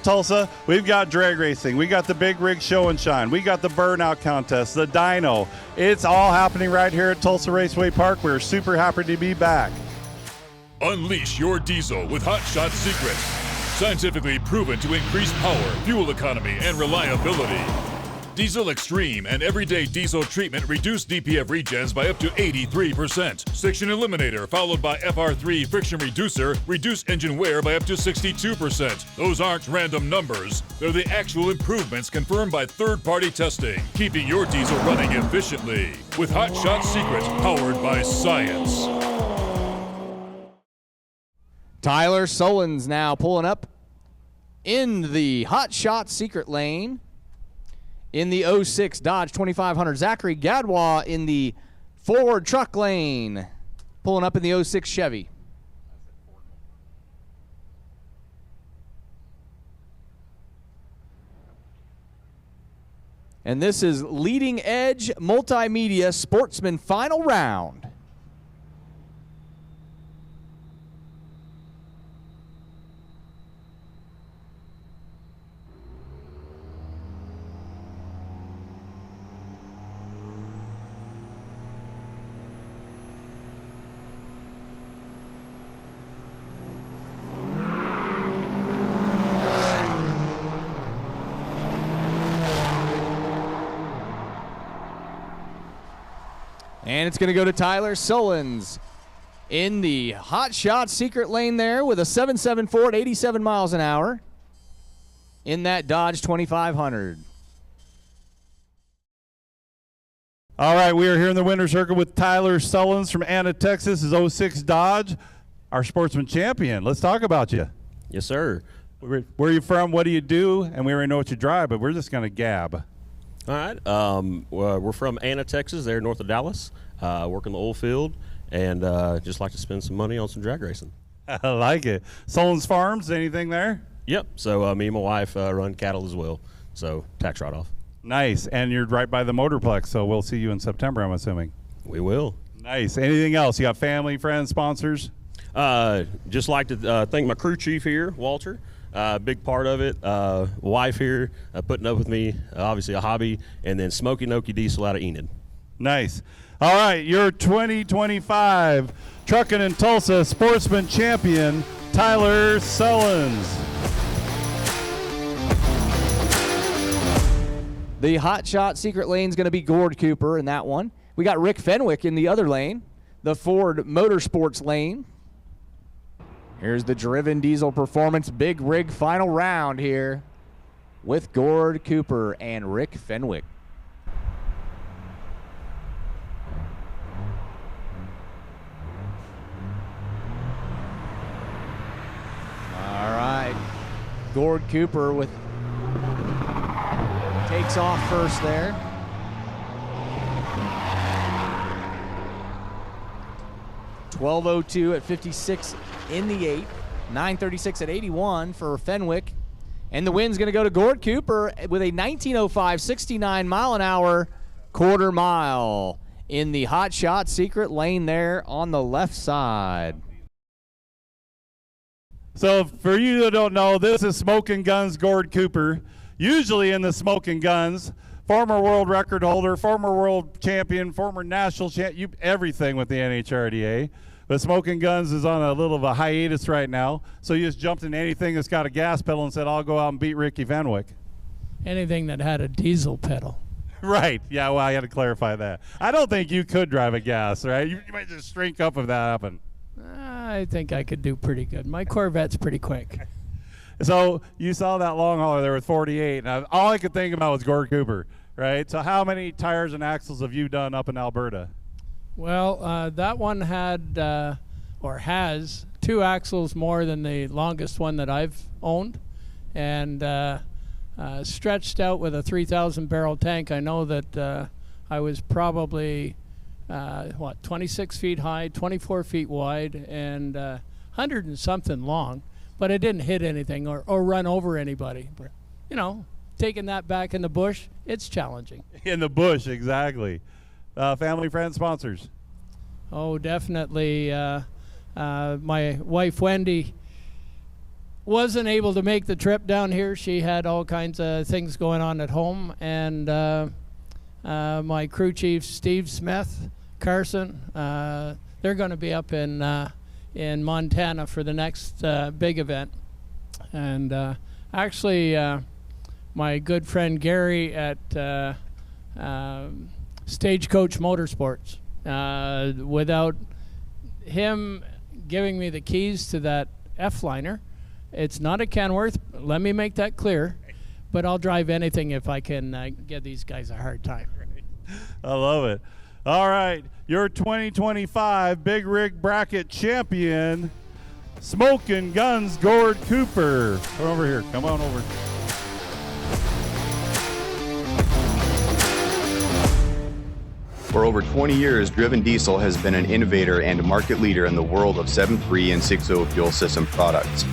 Tulsa, we've got drag racing, we got the big rig show and shine, we got the burnout contest, the dyno. It's all happening right here at Tulsa Raceway Park. We're super happy to be back. Unleash your diesel with Hot Shot Secret. Scientifically proven to increase power, fuel economy, and reliability. Diesel Extreme and Everyday Diesel Treatment reduce DPF regens by up to 83%. Section Eliminator followed by FR3 Friction Reducer reduce engine wear by up to 62%. Those aren't random numbers. They're the actual improvements confirmed by third-party testing, keeping your diesel running efficiently. With Hot Shot Secret, powered by science. Tyler Solon's now pulling up in the Hot Shot Secret lane. In the 06 Dodge 2500, Zachary Gadwa in the Ford truck lane, pulling up in the 06 Chevy. And this is Leading Edge Multimedia Sportsman Final Round. And it's going to go to Tyler Solons in the Hot Shot Secret lane there with a 774 at 87 miles an hour in that Dodge 2500. All right, we are here in the winner's circle with Tyler Solons from Anna, Texas. His 06 Dodge, our sportsman champion. Let's talk about you. Yes, sir. Where are you from? What do you do? And we already know what you drive, but we're just going to gab. All right. We're from Anna, Texas, there north of Dallas. Work in the oil field, and just like to spend some money on some drag racing. I like it. Solon's Farms, anything there? Yep. So me and my wife run cattle as well. So tax write-off. Nice. And you're right by the Motorplex, so we'll see you in September, I'm assuming. We will. Nice. Anything else? You got family, friends, sponsors? Just like to thank my crew chief here, Walter. Big part of it. Wife here putting up with me, obviously a hobby, and then Smoky Noki Diesel out of Enid. Nice. All right, your 2025 Truckin' in Tulsa Sportsman Champion, Tyler Solons. The Hot Shot Secret lane is going to be Gord Cooper in that one. We got Rick Fenwick in the other lane, the Ford Motorsports lane. Here's the Driven Diesel Performance Big Rig final round here with Gord Cooper and Rick Fenwick. All right, Gord Cooper takes off first there. .1202 at 56 in the 8, 936 at 81 for Fenwick. And the win's going to go to Gord Cooper with a 1905 69 mile an hour quarter mile in the Hot Shot Secret lane there on the left side. So for you that don't know, this is Smoking Guns Gord Cooper. Usually in the Smoking Guns, former world record holder, former world champion, former national champion, everything with the NHRDA. But Smoking Guns is on a little of a hiatus right now, so you just jumped in anything that's got a gas pedal and said, I'll go out and beat Ricky Fenwick. Anything that had a diesel pedal. Right. Yeah, well, I had to clarify that. I don't think you could drive a gas, right? You might just shrink up if that happened. I think I could do pretty good. My Corvette's pretty quick. So you saw that long hauler there with 48, and all I could think about was Gord Cooper, right? So how many tires and axles have you done up in Alberta? Well, that one had or has 2 axles more than the longest one that I've owned, and stretched out with a 3,000 barrel tank. I know that I was probably 26 feet high, 24 feet wide, and 100 and something long, but I didn't hit anything or run over anybody. But taking that back in the bush, it's challenging. In the bush, exactly. Family, friends, sponsors. Oh, definitely. My wife, Wendy, wasn't able to make the trip down here. She had all kinds of things going on at home. And my crew chief, Steve Smith, Carson, they're going to be up in Montana for the next big event. And actually, my good friend Gary at Stagecoach Motorsports, without him giving me the keys to that F-Liner, it's not a Kenworth, let me make that clear, but I'll drive anything if I can give these guys a hard time. I love it. All right, your 2025 Big Rig Bracket champion, Smokin' Guns Gord Cooper. Come over here. Come on over. For over 20 years, Driven Diesel has been an innovator and a market leader in the world of 7.3 and 6.0 fuel system products.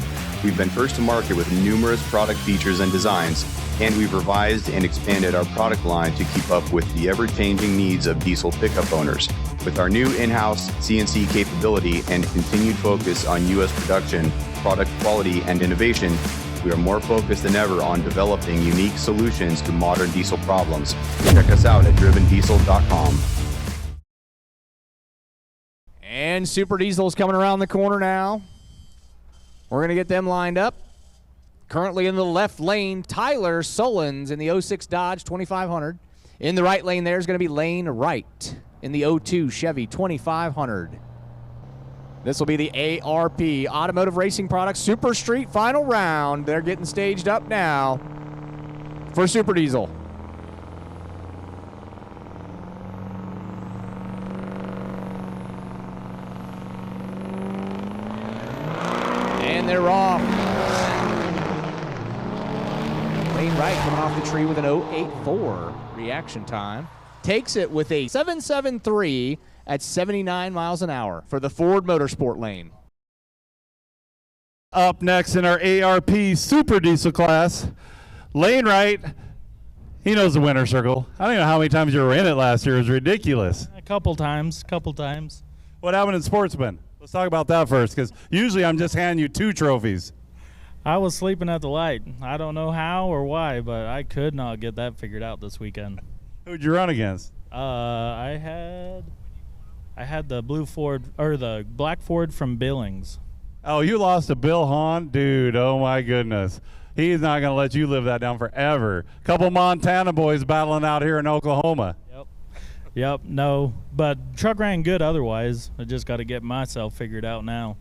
We've been first to market with numerous product features and designs, and we've revised and expanded our product line to keep up with the ever-changing needs of diesel pickup owners. With our new in-house CNC capability and continued focus on U.S. production, product quality, and innovation, we are more focused than ever on developing unique solutions to modern diesel problems. Check us out at drivendiesel.com. And Super Diesel's coming around the corner now. We're going to get them lined up. Currently in the left lane, Tyler Solons in the 06 Dodge 2500. In the right lane there is going to be Lane Wright in the 02 Chevy 2500. This will be the ARP, Automotive Racing Products Super Street final round. They're getting staged up now for Super Diesel. And they're off. Lane Wright coming off the tree with an 0.84 reaction time. Takes it with a 7.73 at 79 miles an hour for the Ford Motorsport lane. Up next in our ARP Super Diesel class, Lane Wright. He knows the winner's circle. I don't know how many times you were in it last year. It was ridiculous. A couple times. What happened in Sportsman? Let's talk about that first, because usually I'm just handing you 2 trophies. I was sleeping at the light. I don't know how or why, but I could not get that figured out this weekend. Who'd you run against? I had the blue Ford, or the black Ford from Billings. Oh, you lost to Bill Hahn? Dude, oh my goodness. He's not going to let you live that down forever. Couple Montana boys battling out here in Oklahoma. Yep, no. But truck ran good otherwise. I just got to get myself figured out now.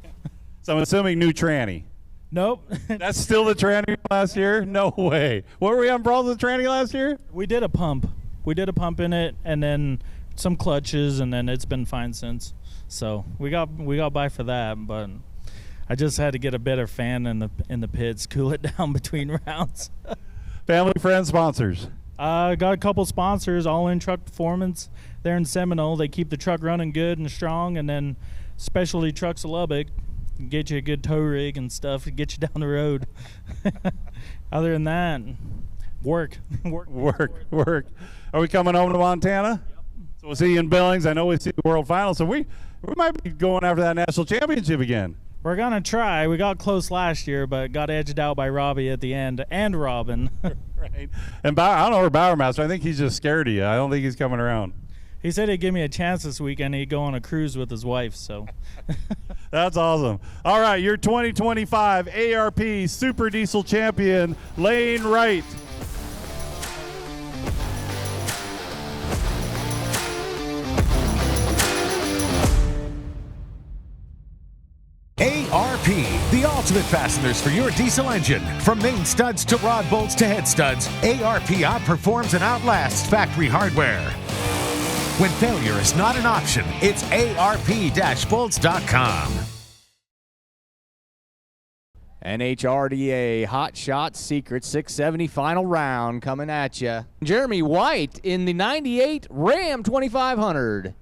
So I'm assuming new tranny. Nope. That's still the tranny last year? No way. What were we on problems with tranny last year? We did a pump. We did a pump in it, and then some clutches, and then it's been fine since. So we got by for that, but I just had to get a better fan in the pits, cool it down between rounds. Family, friends, sponsors. Got a couple sponsors, All In Truck Performance. They're in Seminole. They keep the truck running good and strong, and then Specialty Trucks of Lubbock, get you a good tow rig and stuff to get you down the road. Other than that, work. Are we coming home to Montana? Yep. So we'll see you in Billings. I know we see the World Final, so we might be going after that national championship again. We're going to try. We got close last year, but got edged out by Robbie at the end, and Robin. Right. And I don't know where Bowermaster. I think he's just scared of you. I don't think he's coming around. He said he'd give me a chance this weekend. He'd go on a cruise with his wife, so. That's awesome. All right, your 2025 ARP Super Diesel champion, Lane Wright. ARP, the ultimate fasteners for your diesel engine. From main studs to rod bolts to head studs, ARP outperforms and outlasts factory hardware. When failure is not an option, it's ARP-bolts.com. NHRDA Hot Shot Secret 670 final round coming at you. Jeremy White in the 98 Ram 2500.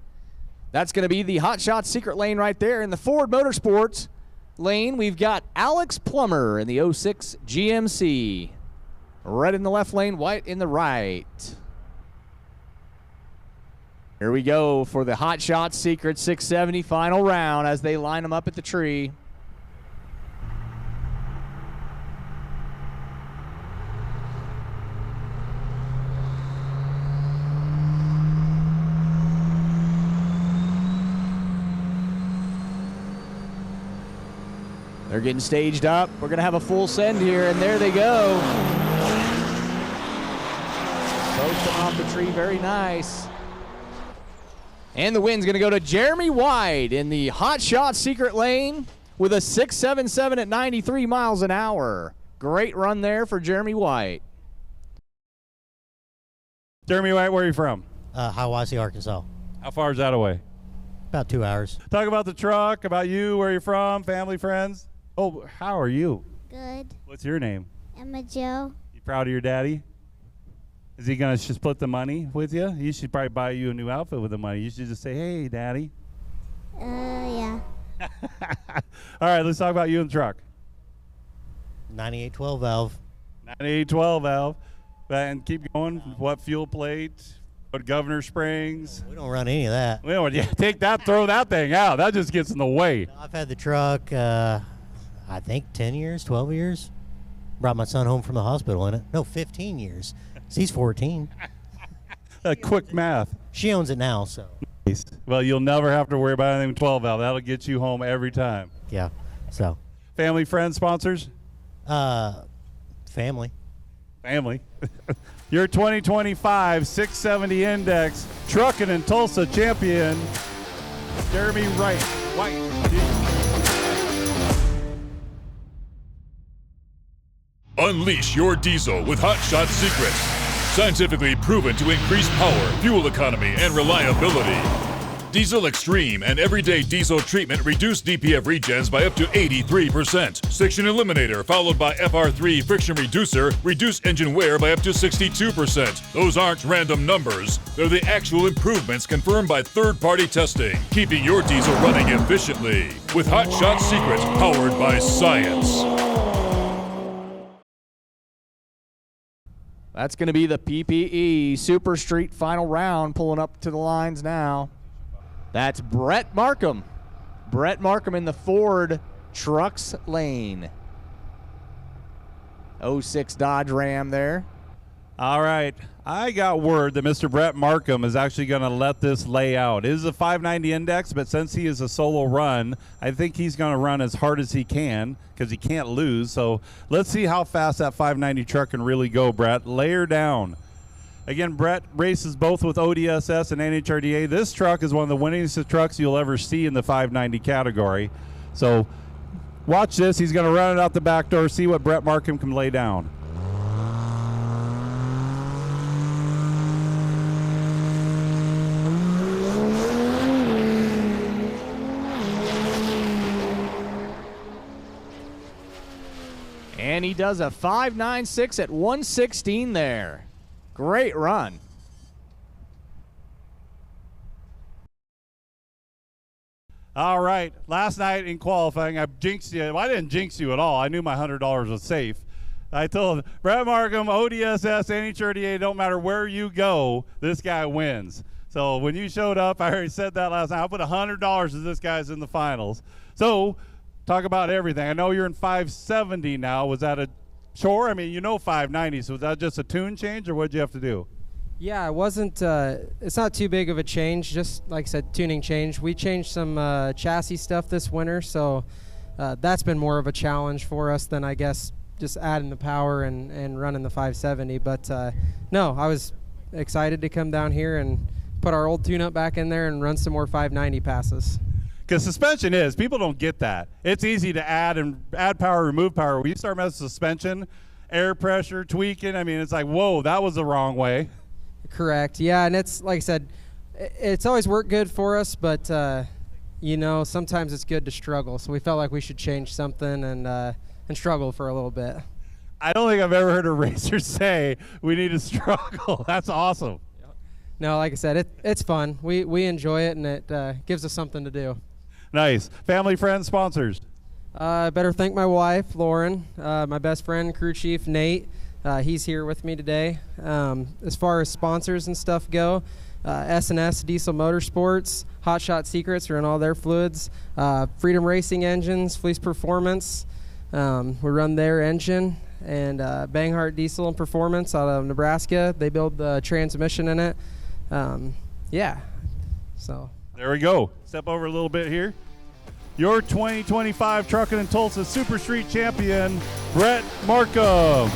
That's going to be the Hot Shot Secret lane right there. In the Ford Motorsports lane, we've got Alex Plummer in the 06 GMC. Red in the left lane, White in the right. Here we go for the Hot Shot Secret 670 final round as they line them up at the tree. They're getting staged up. We're going to have a full send here, and there they go. Both come off the tree, very nice. And the win's going to go to Jeremy White in the Hot Shot Secret lane with a 677 at 93 miles an hour. Great run there for Jeremy White. Jeremy White, where are you from? Hiawassee, Arkansas. How far is that away? About 2 hours. Talk about the truck, about you, where you're from, family, friends. Oh, how are you? Good. What's your name? Emma Joe. You proud of your daddy? Is he going to split the money with you? You should probably buy you a new outfit with the money. You should just say, hey, daddy. Yeah. All right, let's talk about you and the truck. 98 12 valve. 98 12 valve. And keep going. What fuel plate? What governor springs? We don't run any of that. We don't, take that, throw that thing out. That just gets in the way. I've had the truck, I think 10 years, 12 years. Brought my son home from the hospital in it. No, 15 years. He's 14. Quick math. She owns it now, so. Nice. Well, you'll never have to worry about anything with 12 valve. That'll get you home every time. Yeah, so. Family, friends, sponsors? Family. Family. Your 2025 670 Index Truckin' in Tulsa champion, Jeremy White. Unleash your diesel with Hot Shot Secrets. Scientifically proven to increase power, fuel economy, and reliability. Diesel Extreme and Everyday Diesel Treatment reduce DPF regens by up to 83%. Friction Eliminator followed by FR3 Friction Reducer reduce engine wear by up to 62%. Those aren't random numbers. They're the actual improvements confirmed by third-party testing, keeping your diesel running efficiently. With Hot Shot Secret powered by science. That's going to be the PPE Super Street final round pulling up to the lines now. That's Brett Markham. Brett Markham in the Ford Trucks lane. 06 Dodge Ram there. All right. I got word that Mr. Brett Markham is actually going to let this lay out. It is a 590 index, but since he is a solo run, I think he's going to run as hard as he can because he can't lose. So let's see how fast that 590 truck can really go, Brett. Lay her down. Again, Brett races both with ODSS and NHRDA. This truck is one of the winningest trucks you'll ever see in the 590 category. So watch this. He's going to run it out the back door, see what Brett Markham can lay down. And he does a 5.96 at 116 there. Great run. All right. Last night in qualifying, I jinxed you. Well, I didn't jinx you at all. I knew my $100 was safe. I told Brett Markham, ODSS, NHRDA, don't matter where you go, this guy wins. So when you showed up, I already said that last night. I'll put $100 as this guy's in the finals. So talk about everything. I know you're in 570 now. Was that a chore? I mean, you know 590, so was that just a tune change, or what did you have to do? Yeah, it wasn't, it's not too big of a change, just like I said, tuning change. We changed some chassis stuff this winter, so that's been more of a challenge for us than, I guess, just adding the power and running the 570. But no, I was excited to come down here and put our old tune-up back in there and run some more 590 passes. Because suspension is, people don't get that. It's easy to add power, remove power. When you start messing with suspension, air pressure, tweaking, I mean, it's like, whoa, that was the wrong way. Correct. Yeah, and it's like I said, it's always worked good for us, but you know, sometimes it's good to struggle. So we felt like we should change something, and and struggle for a little bit. I don't think I've ever heard a racer say we need to struggle. That's awesome. No, like I said, it's fun. We enjoy it, and it gives us something to do. Nice. Family, friends, sponsors. I better thank my wife, Lauren, my best friend, crew chief, Nate. He's here with me today. As far as sponsors and stuff go, S&S Diesel Motorsports, Hot Shot Secrets are in all their fluids, Freedom Racing Engines, Fleece Performance, we run their engine, and Banghart Diesel and Performance out of Nebraska. They build the transmission in it. Yeah, so. There we go. Step over a little bit here. Your 2025 Truckin' and Tulsa Super Street Champion, Brett Markham.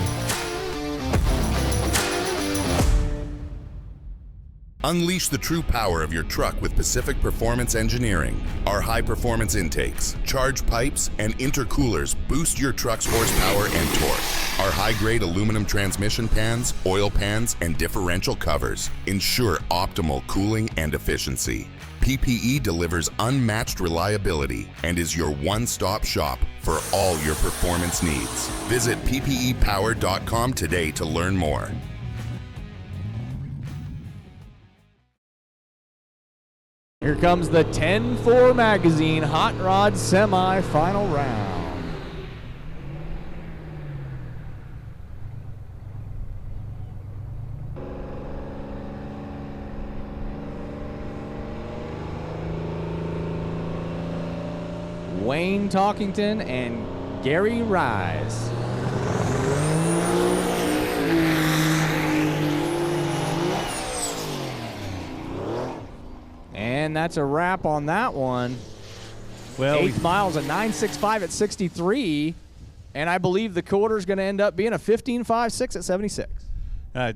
Unleash the true power of your truck with Pacific Performance Engineering. Our high-performance intakes, charge pipes, and intercoolers boost your truck's horsepower and torque. Our high-grade aluminum transmission pans, oil pans, and differential covers ensure optimal cooling and efficiency. PPE delivers unmatched reliability and is your one-stop shop for all your performance needs. Visit PPEpower.com today to learn more. Here comes the 10-4 Magazine Hot Rod Semi-Final Round. Wayne Talkington and Gary Rise. And that's a wrap on that one. Well, 8 miles, a 9.65 at 63. And I believe the quarter is going to end up being a 15.56 at 76. I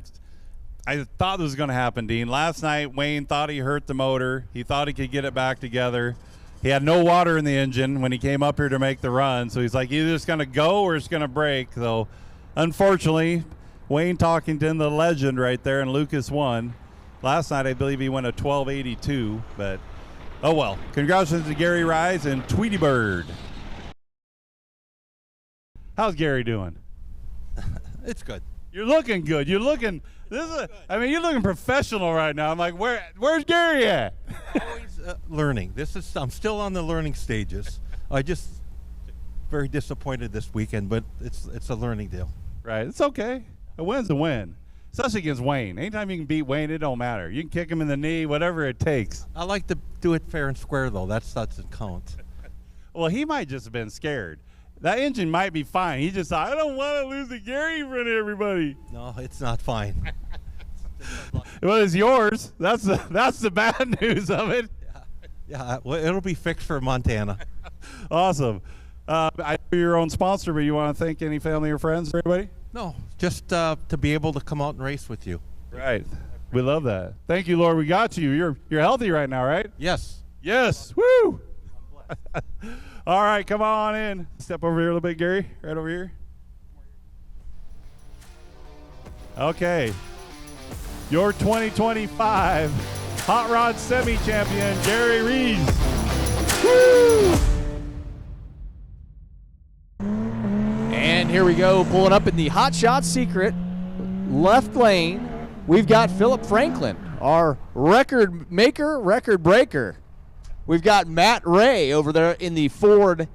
thought this was going to happen, Dean. Last night, Wayne thought he hurt the motor. He thought he could get it back together. He had no water in the engine when he came up here to make the run. So he's like, either it's going to go or it's going to break. So, unfortunately, Wayne Talkington, the legend right there, and Lucas won. Last night, I believe he went a 12.82, but oh well. Congratulations to Gary Rise and Tweety Bird. How's Gary doing? It's good. You're looking good. You're looking. You're looking professional right now. I'm like, where's Gary at? Always learning. I'm still on the learning stages. I just very disappointed this weekend, but it's a learning deal. Right. It's okay. A win's a win. Especially against Wayne. Anytime you can beat Wayne, it don't matter. You can kick him in the knee, whatever it takes. I like to do it fair and square, though. That doesn't count. Well, he might just have been scared. That engine might be fine. He just thought, I don't want to lose to Gary in front of everybody. No, it's not fine. Well, it's yours. That's the bad news of it. Yeah. Well, it'll be fixed for Montana. Awesome. I know you're your own sponsor, but you want to thank any family or friends or anybody? No, just to be able to come out and race with you. Right. We love that. Thank you, Lord. We got you. You're healthy right now, right? Yes. Yes. Woo! All right, come on in. Step over here a little bit, Gary. Right over here. Okay. Your 2025 Hot Rod Semi-Champion, Gary Reeves. Woo! And here we go, pulling up in the Hot Shot Secret left lane. We've got Philip Franklin, our record maker, record breaker. We've got Matt Ray over there in the Ford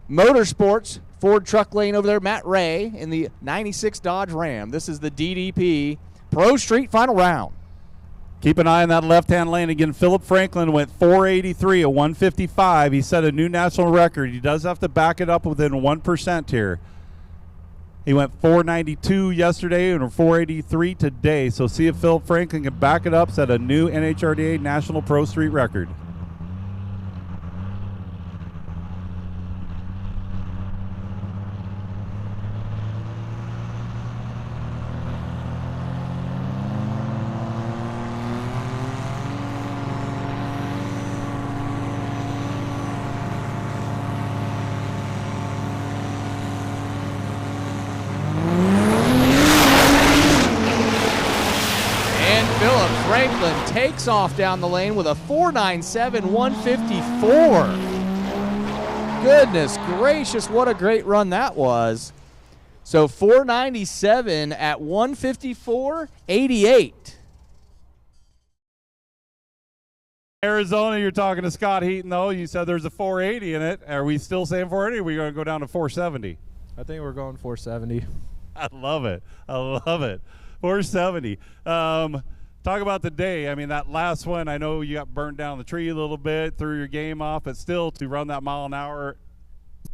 Motorsports, Ford truck lane over there. Matt Ray in the 96 Dodge Ram. This is the DDP Pro Street Final Round. Keep an eye on that left-hand lane. Again, Philip Franklin went 483 at 155. He set a new national record. He does have to back it up within 1% here. He went 492 yesterday and 483 today. So see if Philip Franklin can back it up, set a new NHRDA National Pro Street record. Franklin takes off down the lane with a 497 154. Goodness gracious, what a great run that was. So 497 at 154.88. Arizona, you're talking to Scott Heaton, though. You said there's a 480 in it. Are we still saying 480, or are we going to go down to 470? I think we're going 470. I love it. I love it. 470. Talk about the day. I mean, that last one, I know you got burned down the tree a little bit, threw your game off, but still to run that mile an hour,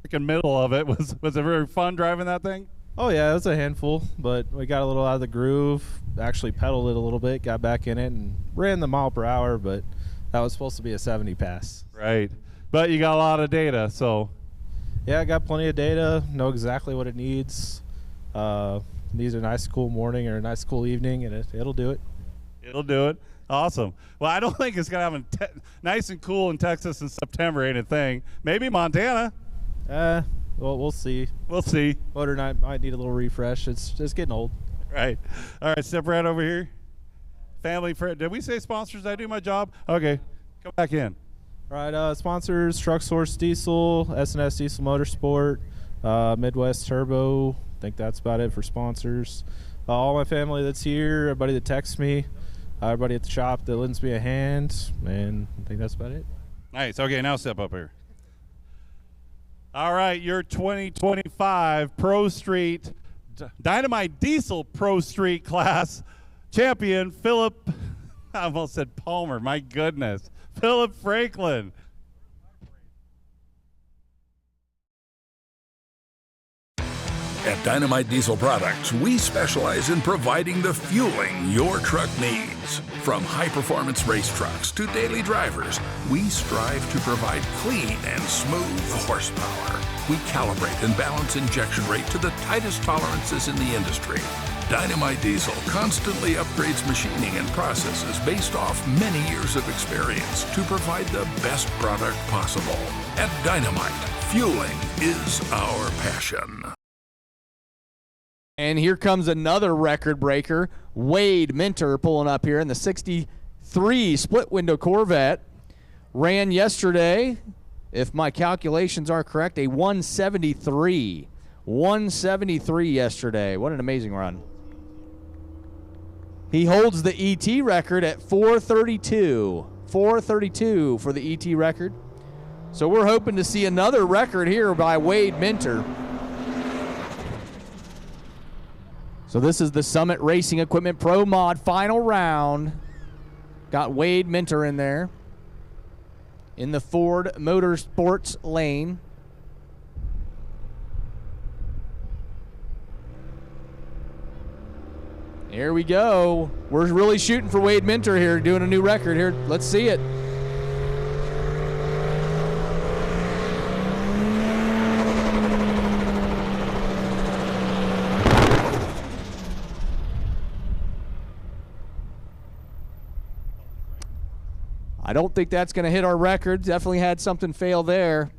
freaking middle of it, was it very fun driving that thing? Oh, yeah, it was a handful, but we got a little out of the groove, actually pedaled it a little bit, got back in it, and ran the mile per hour, but that was supposed to be a 70 pass. Right. But you got a lot of data, so. Yeah, I got plenty of data, know exactly what it needs. Needs a nice cool morning or a nice cool evening, and it'll do it. It'll do it. Awesome. Well, I don't think it's going to have nice and cool in Texas in September ain't a thing. Maybe Montana. Well, we'll see. We'll see. Motor might need a little refresh. It's just getting old. Right. All right, step right over here. Family friend. Did we say sponsors? Did I do my job? Okay. Come back in. All right, sponsors, Truck Source Diesel, S&S Diesel Motorsport, Midwest Turbo. I think that's about it for sponsors. All my family that's here, everybody that texts me, everybody at the shop that lends me a hand, and I think that's about it. Nice. Okay, now step up here. All right, your 2025 Pro Street Dynamite Diesel Pro Street class champion, Philip, I almost said Palmer, my goodness, Philip Franklin. At Dynamite Diesel Products, we specialize in providing the fueling your truck needs. From high-performance race trucks to daily drivers, we strive to provide clean and smooth horsepower. We calibrate and balance injection rate to the tightest tolerances in the industry. Dynamite Diesel constantly upgrades machining and processes based off many years of experience to provide the best product possible. At Dynamite, fueling is our passion. And here comes another record breaker, Wade Minter, pulling up here in the 63 split window Corvette. Ran yesterday, if my calculations are correct, a 173. 173 yesterday. What an amazing run. He holds the ET record at 432. 432 for the ET record. So we're hoping to see another record here by Wade Minter. So this is the Summit Racing Equipment Pro Mod final round. Got Wade Minter in there in the Ford Motorsports lane. Here we go. We're really shooting for Wade Minter here, doing a new record here. Let's see it. I don't think that's going to hit our record. Definitely had something fail there.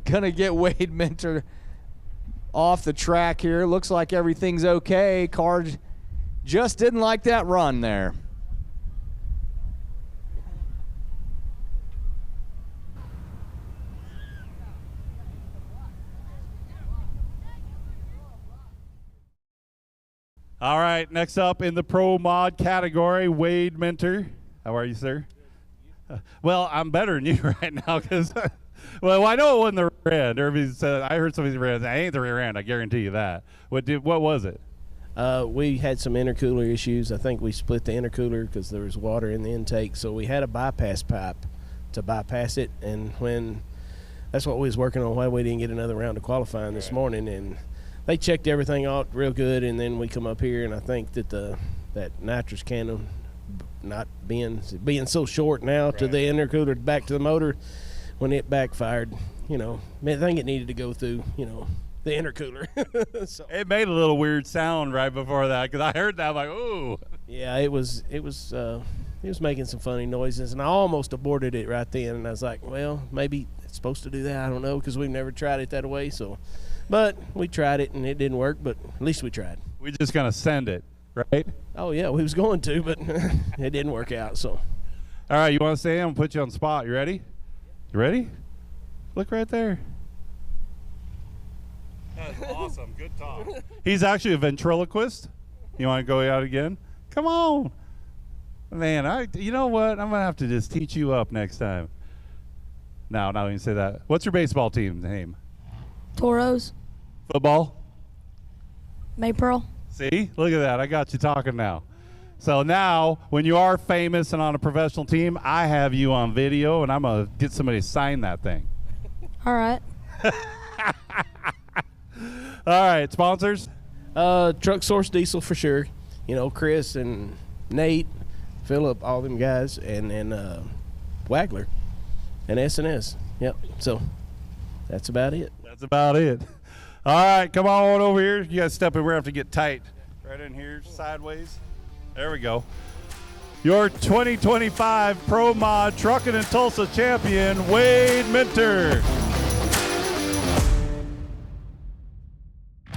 Gonna get Wade Minter off the track here. Looks like everything's okay. Car just didn't like that run there. All right, next up in the Pro Mod category, Wade Minter. How are you, sir? Well, I'm better than you right now because, well, I know it wasn't the rear end. Everybody said, I heard somebody's rear end. I ain't the rear end, I guarantee you that. What was it? We had some intercooler issues. I think we split the intercooler because there was water in the intake, so we had a bypass pipe to bypass it, and that's what we was working on, why we didn't get another round of qualifying this morning, and they checked everything out real good, and then we come up here, and I think that that nitrous cannon not being so short now to the intercooler back to the motor, when it backfired, I think it needed to go through, the intercooler. So it made a little weird sound right before that because I heard that. I'm like, ooh. Yeah, it was making some funny noises, and I almost aborted it right then, and I was like, well, maybe it's supposed to do that. I don't know, because we've never tried it that way, so. But we tried it, and it didn't work, but at least we tried. We just going to send it. right? Oh yeah, we was going to, but it didn't work out. So, all right, you want to stay? I'm gonna put you on the spot. You ready? You ready? Look right there. That's awesome. Good talk. He's actually a ventriloquist. You want to go out again? Come on, man. You know what? I'm gonna have to just teach you up next time. No, not even say that. What's your baseball team's name? Toros. Football. Maypearl. See, look at that. I got you talking now. So now, when you are famous and on a professional team, I have you on video, and I'm gonna get somebody to sign that thing. All right. All right, sponsors. Truck Source Diesel for sure. You know, Chris and Nate, Philip, all them guys, and Wagler, and SNS. Yep. So that's about it. That's about it. All right, come on over here. You guys step in. We're gonna have to get tight. Right in here, sideways. There we go. Your 2025 Pro Mod Truckin' and Tulsa champion, Wade Minter.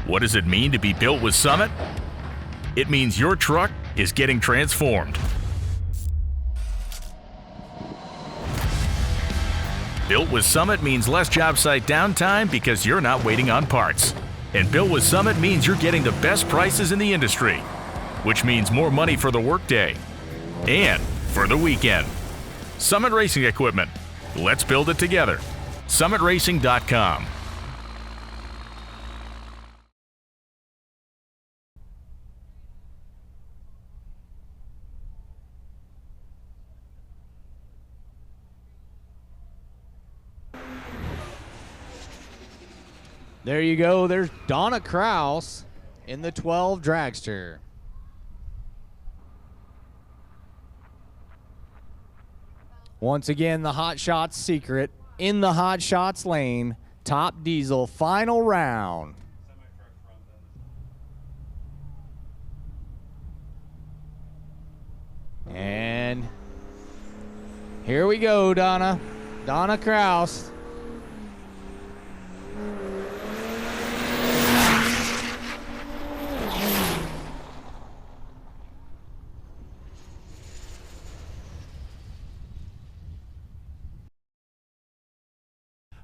What does it mean to be built with Summit? It means your truck is getting transformed. Built with Summit means less job site downtime because you're not waiting on parts. And Built with Summit means you're getting the best prices in the industry, which means more money for the workday and for the weekend. Summit Racing Equipment. Let's build it together. SummitRacing.com. There you go. There's Donna Kraus in the 12 dragster. Once again, the Hot Shots secret in the Hot Shots lane. Top diesel, final round. And here we go, Donna. Donna Kraus.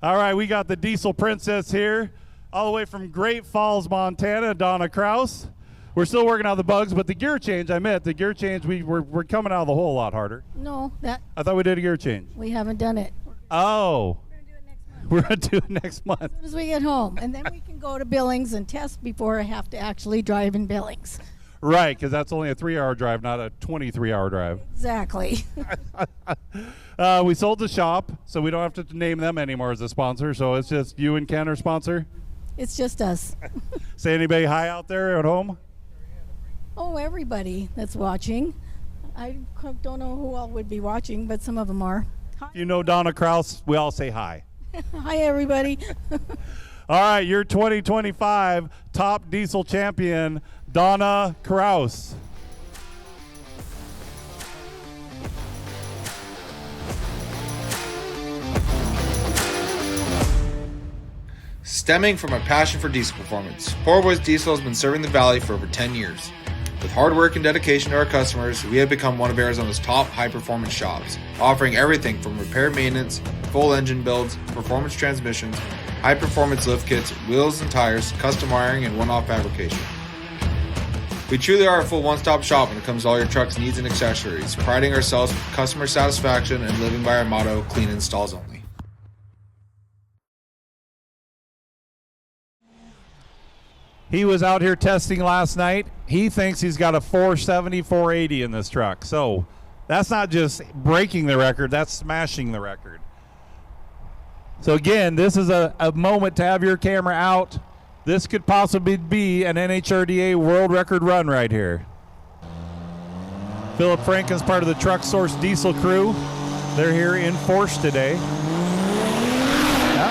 All right, we got the Diesel Princess here, all the way from Great Falls, Montana, Donna Kraus. We're still working out the bugs, but the gear change, the gear change, we're coming out of the hole a lot harder. No, that I thought we did a gear change. we haven't done it. Oh. We're going to do it next month. As soon as we get home, and then we can go to Billings and test before I have to actually drive in Billings. Right, because that's only a 3-hour drive, not a 23-hour drive. Exactly. We sold the shop, so we don't have to name them anymore as a sponsor. So it's just you and Ken are sponsor. It's just us. Say anybody hi out there at home? Oh, everybody that's watching. I don't know who all would be watching, but some of them are. If you know Donna Kraus, we all say hi. Hi, everybody. All right, your 2025 top diesel champion, Donna Kraus. Stemming from a passion for diesel performance, Poor Boys Diesel has been serving the Valley for over 10 years. With hard work and dedication to our customers, we have become one of Arizona's top high-performance shops, offering everything from repair maintenance, full engine builds, performance transmissions, high-performance lift kits, wheels and tires, custom wiring, and one-off fabrication. We truly are a full one-stop shop when it comes to all your truck's needs and accessories, priding ourselves with customer satisfaction and living by our motto, clean installs only. He was out here testing last night. He thinks he's got a 470, 480 in this truck. So that's not just breaking the record, that's smashing the record. So again, this is a moment to have your camera out. This could possibly be an NHRDA world record run right here. Philip Franken's part of the Truck Source Diesel crew. They're here in force today. Yeah.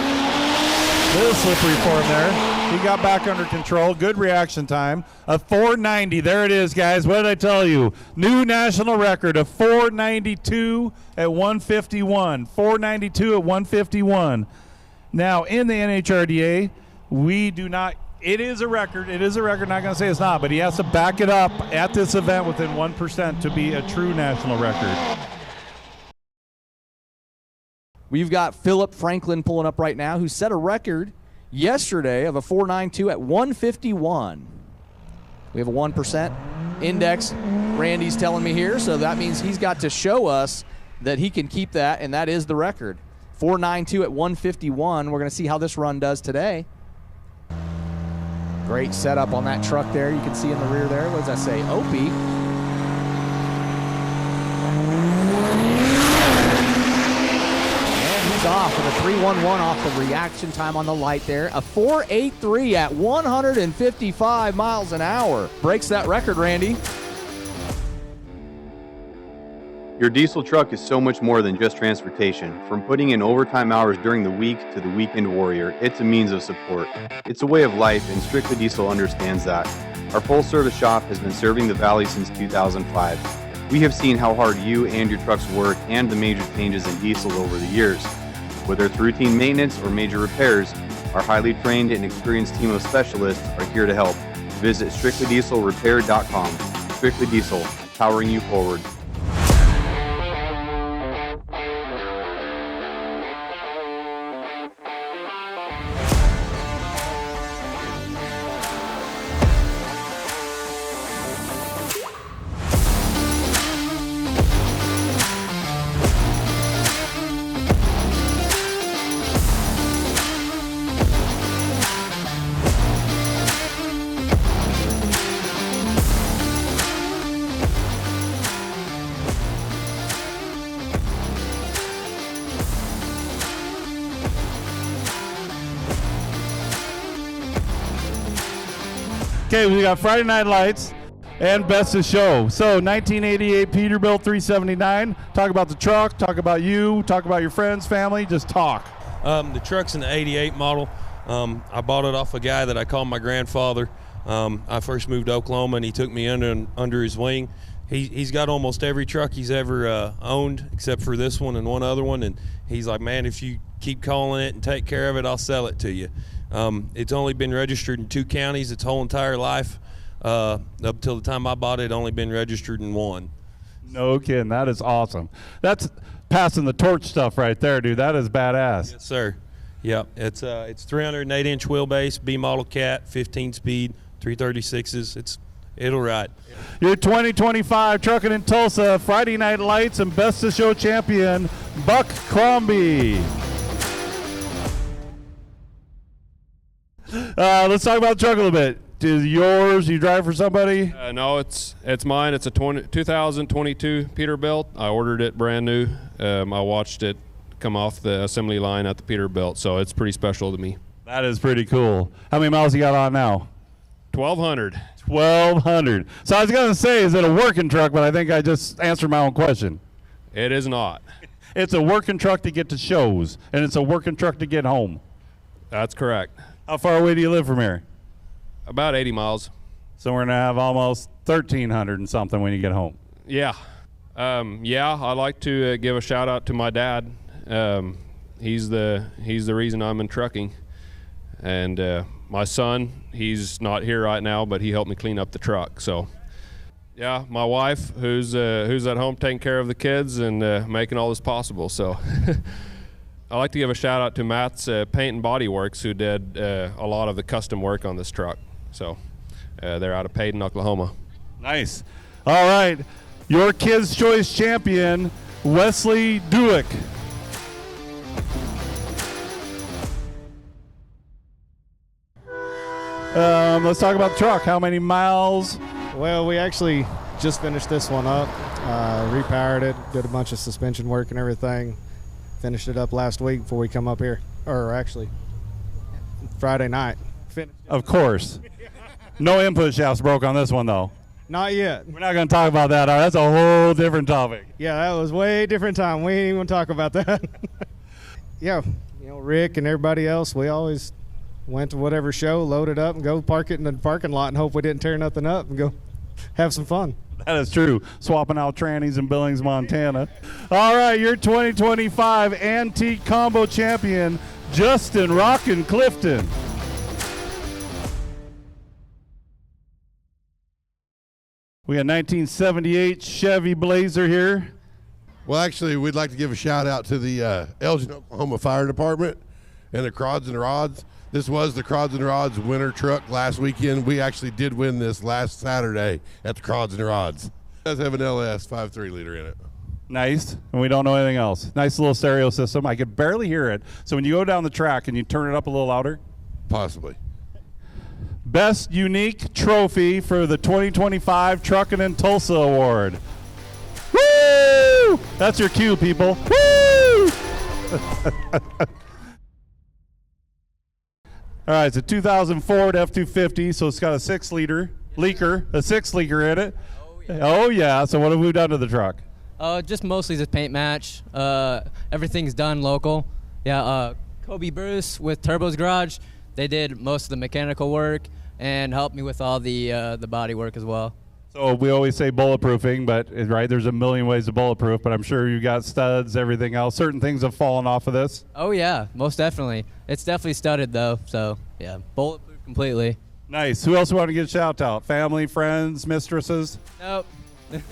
Little slippery for him there. He got back under control. Good reaction time. A 490. There it is, guys. What did I tell you? New national record of 492 at 151. 492 at 151. Now, in the NHRDA, we do not It is a record. It is a record. Not going to say it's not, but he has to back it up at this event within 1% to be a true national record. We've got Philip Franklin pulling up right now, who set a record yesterday of a 4.92 at 151. We have a 1% index, Randy's telling me here, so that means he's got to show us that he can keep that, and that is the record. 4.92 at 151. We're going to see how this run does today. Great setup on that truck there. You can see in the rear there. What does that say? Opie. And he's off with a 3.11 off the reaction time on the light there. A 4.83 at 155 miles an hour. Breaks that record, Randy. Your diesel truck is so much more than just transportation. From putting in overtime hours during the week to the weekend warrior, it's a means of support. It's a way of life, and Strictly Diesel understands that. Our full-service shop has been serving the Valley since 2005. We have seen how hard you and your trucks work and the major changes in diesel over the years. Whether it's routine maintenance or major repairs, our highly trained and experienced team of specialists are here to help. Visit strictlydieselrepair.com. Strictly Diesel, powering you forward. Okay, we got Friday Night Lights and Best of Show. So 1988 Peterbilt 379. Talk about the truck, talk about you, talk about your friends, family, just talk. The truck's an 88 model. I bought it off a guy that I call my grandfather. I first moved to Oklahoma, and he took me under his wing. He's got almost every truck he's ever owned except for this one and one other one, and he's like, man, if you keep calling it and take care of it, I'll sell it to you. It's only been registered in 2 counties its whole entire life. Up till the time I bought it, only been registered in 1. No kidding. That is awesome. That's passing the torch stuff right there, dude. That is badass. Yes, sir. Yep. It's 308-inch wheelbase, B model cat, 15-speed, 336s. It'll ride. Your 2025 Truckin' in Tulsa Friday Night Lights and Best of Show champion, Buck Crombie. Let's talk about the truck a little bit. Is it yours? You drive for somebody? No, it's mine. It's a 2022 Peterbilt. I ordered it brand new. I watched it come off the assembly line at the Peterbilt, so it's pretty special to me. That is pretty cool. How many miles you got on now? 1,200. 1,200. So I was going to say, is it a working truck? But I think I just answered my own question. It is not. It's a working truck to get to shows, and it's a working truck to get home. That's correct. How far away do you live from here? About 80 miles. So we're going to have almost 1,300 and something when you get home. Yeah. I'd like to give a shout out to my dad. He's the reason I'm in trucking. And my son, he's not here right now, but he helped me clean up the truck. So, yeah, my wife, who's at home taking care of the kids and making all this possible. So I'd like to give a shout out to Matt's Paint and Body Works, who did a lot of the custom work on this truck. So they're out of Payton, Oklahoma. Nice. All right. Your Kids' Choice champion, Wesley Duick. Let's talk about the truck. How many miles? Well, we actually just finished this one up, repowered it, did a bunch of suspension work and everything. Finished it up last week before we come up here, or actually Friday night. Of course. No input shafts broke on this one, though. Not yet. We're not going to talk about that. That's a whole different topic. Yeah, that was way different time. We ain't even going to talk about that. Yeah, Rick and everybody else, we always went to whatever show, loaded up, and go park it in the parking lot and hope we didn't tear nothing up and go have some fun. That is true. Swapping out trannies in Billings, Montana. All right, your 2025 Antique Combo Champion, Justin Rockin' Clifton. We got 1978 Chevy Blazer here. Well, actually, we'd like to give a shout out to the Elgin, Oklahoma Fire Department and the Crods and Rods. This was the Crods and Rods winter truck last weekend. We actually did win this last Saturday at the Crods and Rods. It does have an LS 5.3 liter in it. Nice, and we don't know anything else. Nice little stereo system. I could barely hear it. So when you go down the track, can you turn it up a little louder? Possibly. Best unique trophy for the 2025 Truckin' in Tulsa Award. Woo! That's your cue, people. Woo! All right, it's a 2000 Ford F-250, so it's got a 6-liter in it. Oh yeah. So what have we done to the truck? Just mostly the paint match. Everything's done local. Yeah, Kobe Bruce with Turbo's Garage, they did most of the mechanical work and helped me with all the body work as well. So we always say bulletproofing, but right, there's a million ways to bulletproof, but I'm sure you got studs, everything else. Certain things have fallen off of this. Oh yeah, most definitely. It's definitely studded though, so yeah, bulletproof completely. Nice. Who else want to get a shout out? Family, friends, mistresses? Nope.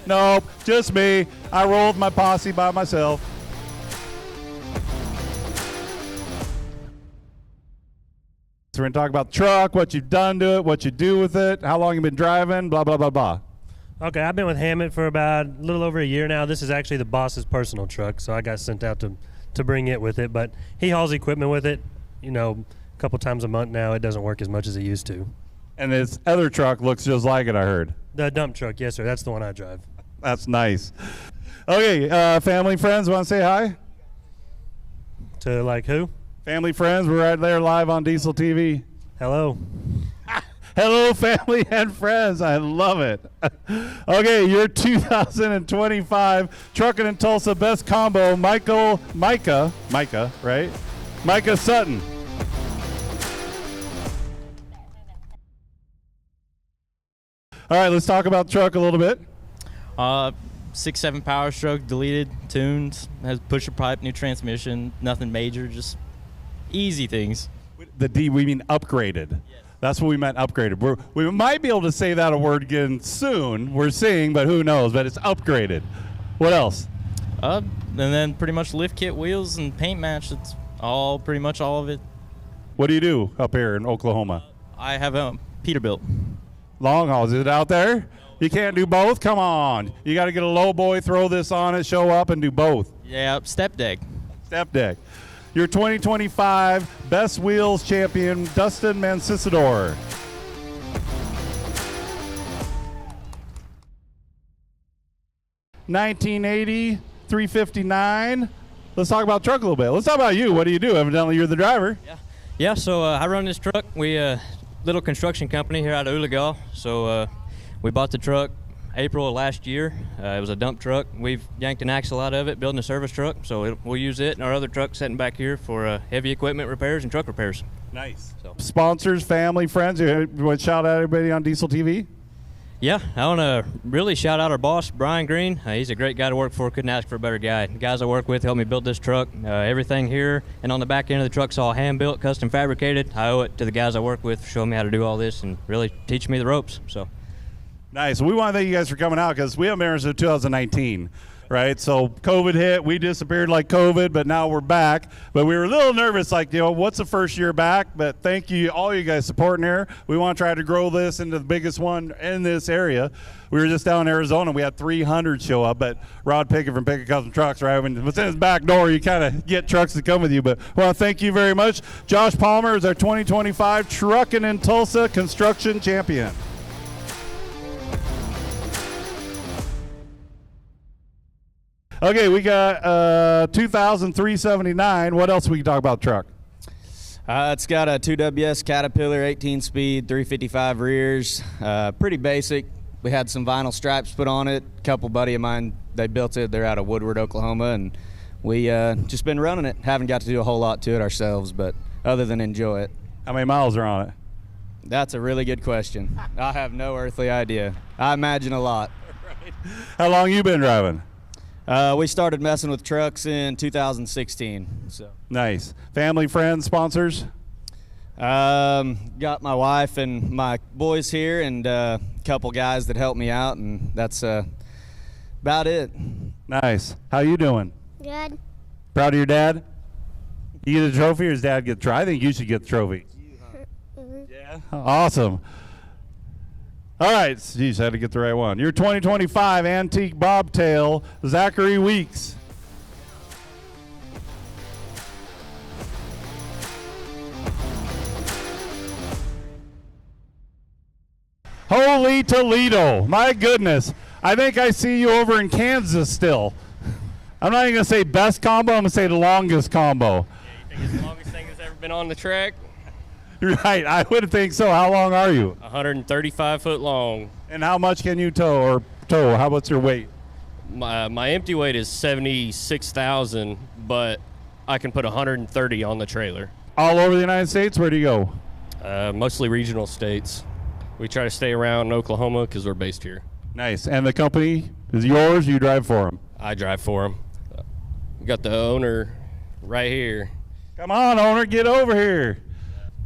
Nope, just me. I rolled my posse by myself. So we're going to talk about the truck, what you've done to it, what you do with it, how long you've been driving, blah, blah, blah, blah. Okay, I've been with Hammett for about a little over a year now. This is actually the boss's personal truck, so I got sent out to bring it with it. But he hauls equipment with it, a couple times a month now. It doesn't work as much as it used to. And this other truck looks just like it, I heard. The dump truck, yes, sir. That's the one I drive. That's nice. Okay, family, friends, want to say hi? To like who? Family, friends, we're right there live on Diesel TV. Hello. Hello, family and friends. I love it. Okay, your 2025 Truckin' in Tulsa Best Combo, Micah, right? Micah Sutton. All right, let's talk about the truck a little bit. 6.7 power stroke, deleted, tuned, has pusher pipe, new transmission, nothing major, just easy things. The D, we mean upgraded. Yes. That's what we meant, upgraded. We might be able to say that a word again soon. We're seeing, but who knows? But it's upgraded. What else? And then pretty much lift kit, wheels, and paint match. It's pretty much all of it. What do you do up here in Oklahoma? I have a Peterbilt. Long haul, is it out there? You can't do both? Come on. You got to get a low boy, throw this on it, show up, and do both. Yeah, step deck. Step deck. Your 2025 Best Wheels Champion, Dustin Mancisidor. $19.80, $359. Let's talk about the truck a little bit. Let's talk about you. What do you do? Evidently, you're the driver. Yeah. So I run this truck. We little construction company here out of Uligal. So we bought the truck April of last year. It was a dump truck. We've yanked an axle out of it, building a service truck. So we'll use it and our other truck sitting back here for heavy equipment repairs and truck repairs. Nice. So. Sponsors, family, friends. You want to shout out everybody on Diesel TV? Yeah, I want to really shout out our boss, Brian Green. He's a great guy to work for. Couldn't ask for a better guy. The guys I work with helped me build this truck. Everything here and on the back end of the truck's all hand-built, custom fabricated. I owe it to the guys I work with for showing me how to do all this and really teaching me the ropes. So. Nice. We want to thank you guys for coming out because we haven't been here since 2019. Right, so COVID hit, we disappeared like COVID, but now we're back. But we were a little nervous, like, what's the first year back? But thank you, all you guys supporting here. We want to try to grow this into the biggest one in this area. We were just down in Arizona, we had 300 show up, but Rod Pickett from Pickett Custom Trucks, right? When it's in his back door, you kind of get trucks to come with you. But I want to thank you very much. Josh Palmer is our 2025 Truckin' in Tulsa Construction Champion. Okay, we got 2,379. What else we can talk about the truck? It's got a 2WS Caterpillar 18-speed, 355 rears. Pretty basic. We had some vinyl stripes put on it. A couple buddy of mine, they built it. They're out of Woodward, Oklahoma, and we just been running it. Haven't got to do a whole lot to it ourselves, but other than enjoy it. How many miles are on it? That's a really good question. I have no earthly idea. I imagine a lot. Right. How long you been driving? We started messing with trucks in 2016. So nice. Family, friends, sponsors? Got my wife and my boys here, and couple guys that helped me out, and that's about it. Nice. How you doing? Good. Proud of your dad? You get a trophy or does dad get the trophy? I think you should get the trophy. Yeah. Awesome. All right. Geez, I had to get the right one. Your 2025 Antique Bobtail, Zachary Weeks. Holy Toledo. My goodness. I think I see you over in Kansas still. I'm not even going to say best combo. I'm going to say the longest combo. Yeah, you think it's the longest thing that's ever been on the track? Right. I would think so. How long are you? 135 foot long. And how much can you tow? How what's your weight? My empty weight is 76,000, but I can put 130 on the trailer. All over the United States? Where do you go? Mostly regional states. We try to stay around Oklahoma because we're based here. Nice. And the company is yours? You drive for them? I drive for them. We got the owner right here. Come on, owner, get over here.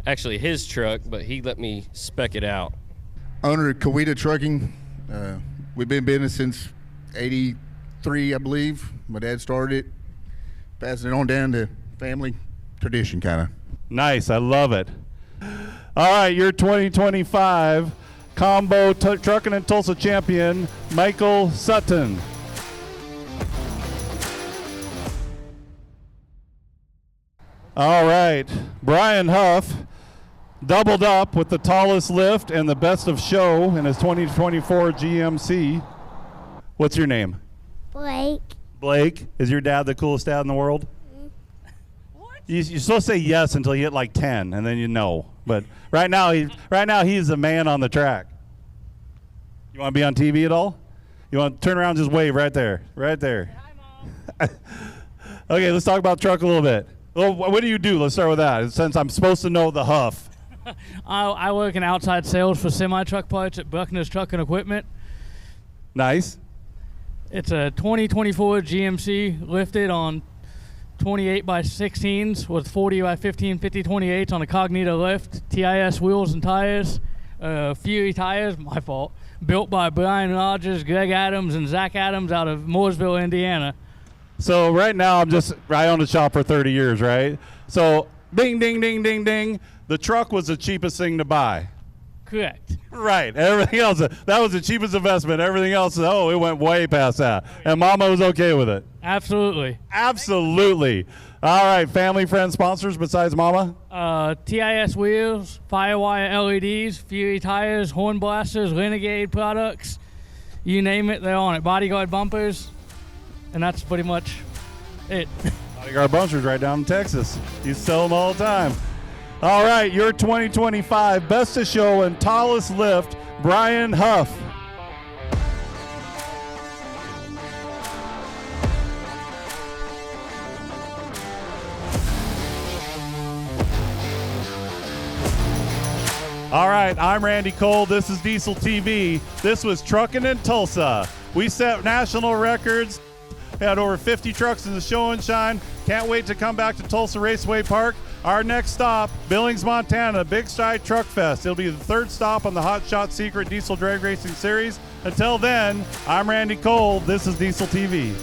Actually, his truck, but he let me spec it out. Owner of Kawita Trucking. We've been in business since '83, I believe. My dad started it, passing it on down to family tradition, kind of. Nice, I love it. All right, your 2025 Combo Truckin' and Tulsa champion, Michael Sutton. All right, Brian Huff doubled up with the tallest lift and the best of show in his 2024 GMC. What's your name? Blake. Blake. Is your dad the coolest dad in the world? You're supposed to say yes until you hit like 10, and then you know. But right now he's the man on the track. You want to be on TV at all? You want to turn around and just wave right there, right there. Hi, Mom. Okay, let's talk about truck a little bit. Well, what do you do? Let's start with that, since I'm supposed to know the Huff. I work in outside sales for semi-truck parts at Buckner's Truck and Equipment. Nice. It's a 2024 GMC lifted on 28 by 16s with 40 by 15 50/28s on a Cognito lift, TIS wheels and tires, Fury tires, my fault, built by Brian Rogers, Greg Adams, and Zach Adams out of Mooresville, Indiana. So right now I owned a shop for 30 years, right? So ding, ding, ding, ding, ding. The truck was the cheapest thing to buy. Correct. Right. Everything else, that was the cheapest investment. Everything else, it went way past that. And Mama was okay with it. Absolutely. Absolutely. All right. Family, friends, sponsors besides Mama? TIS wheels, Firewire LEDs, Fury tires, horn blasters, Renegade products. You name it, they're on it. Bodyguard bumpers. And that's pretty much it. Bodyguard bumpers right down in Texas. You sell them all the time. All right, your 2025 Best of Show and Tallest Lift, Brian Huff. All right, I'm Randy Cole. This is Diesel TV. This was Truckin' in Tulsa. We set national records. Had over 50 trucks in the show and shine. Can't wait to come back to Tulsa Raceway Park. Our next stop, Billings, Montana, Big Sky Truck Fest. It'll be the third stop on the Hot Shot Secret Diesel Drag Racing Series. Until then, I'm Randy Cole. This is Diesel TV.